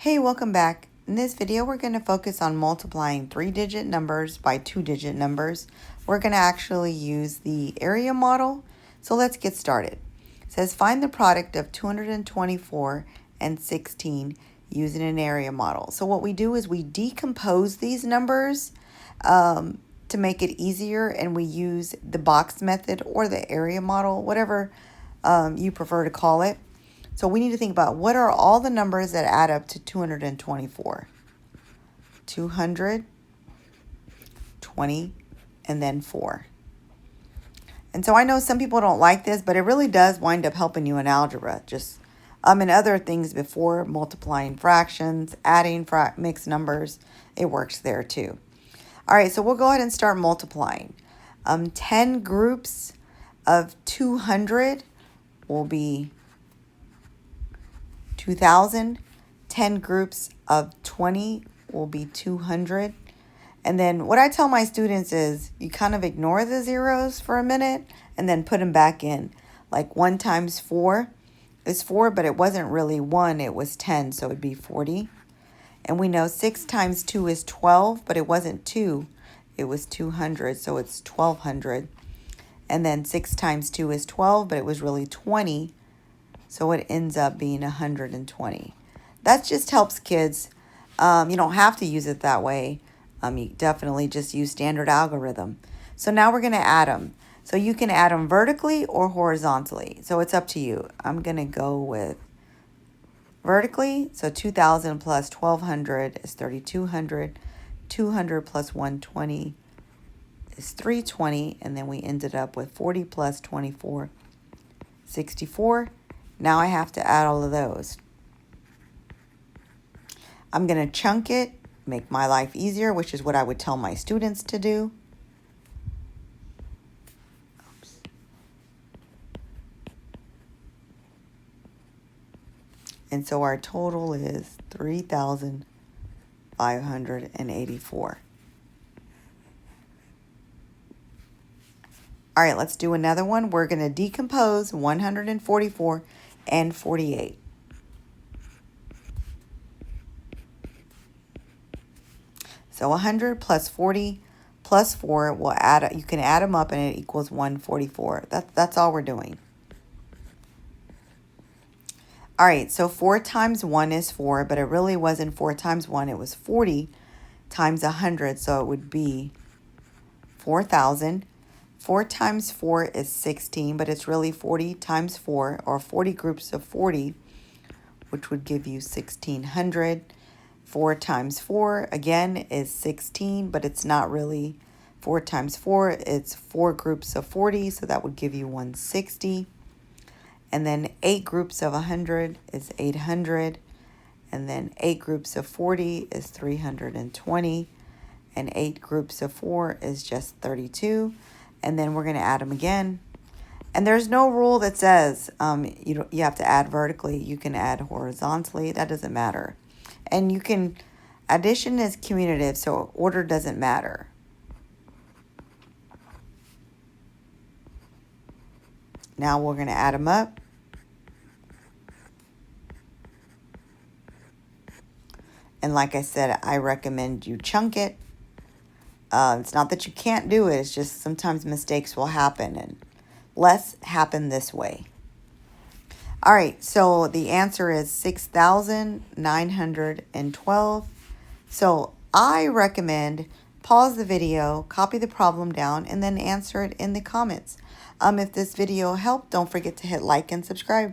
Hey, welcome back. In this video, we're going to focus on multiplying 3-digit numbers by 2-digit numbers. We're going to actually use the area model. So let's get started. It says find the product of 224 and 16 using an area model. So what we do is we decompose these numbers to make it easier, and we use the box method or the area model, whatever you prefer to call it. So we need to think about what are all the numbers that add up to 224. 200, 20, and then 4. And so I know some people don't like this, but it really does wind up helping you in algebra. Just and other things before, multiplying fractions, adding mixed numbers, it works there too. All right, so we'll go ahead and start multiplying. 10 groups of 200 will be 2,000. 10 groups of 20 will be 200. And then what I tell my students is you kind of ignore the zeros for a minute and then put them back in. Like 1 times 4 is 4, but it wasn't really 1, it was 10, so it'd be 40. And we know 6 times 2 is 12, but it wasn't 2, it was 200, so it's 1,200. And then 6 times 2 is 12, but it was really 20, so it ends up being 120. That just helps kids. You don't have to use it that way. You definitely just use standard algorithm. So now we're going to add them. So you can add them vertically or horizontally. So it's up to you. I'm going to go with vertically. So 2,000 plus 1,200 is 3,200. 200 plus 120 is 320. And then we ended up with 40 plus 24, 64. Now I have to add all of those. I'm going to chunk it, make my life easier, which is what I would tell my students to do. Oops. And so our total is 3,584. All right, let's do another one. We're going to decompose 144 and 48. So 100 plus 40 plus 4 will add. You can add them up and it equals 144. That's all we're doing. All right, so 4 times 1 is 4, but it really wasn't 4 times 1. It was 40 times 100, so it would be 4,000. 4 times 4 is 16, but it's really 40 times 4, or 40 groups of 40, which would give you 1,600. 4 times 4, again, is 16, but it's not really 4 times 4. It's 4 groups of 40, so that would give you 160. And then 8 groups of 100 is 800. And then 8 groups of 40 is 320. And 8 groups of 4 is just 32. And then we're going to add them again. And there's no rule that says you have to add vertically. You can add horizontally. That doesn't matter. And you can, addition is commutative, so order doesn't matter. Now we're going to add them up. And like I said, I recommend you chunk it. It's not that you can't do it. It's just sometimes mistakes will happen, and less happen this way. All right, so the answer is 6,912. So I recommend pause the video, copy the problem down, and then answer it in the comments. If this video helped, don't forget to hit like and subscribe.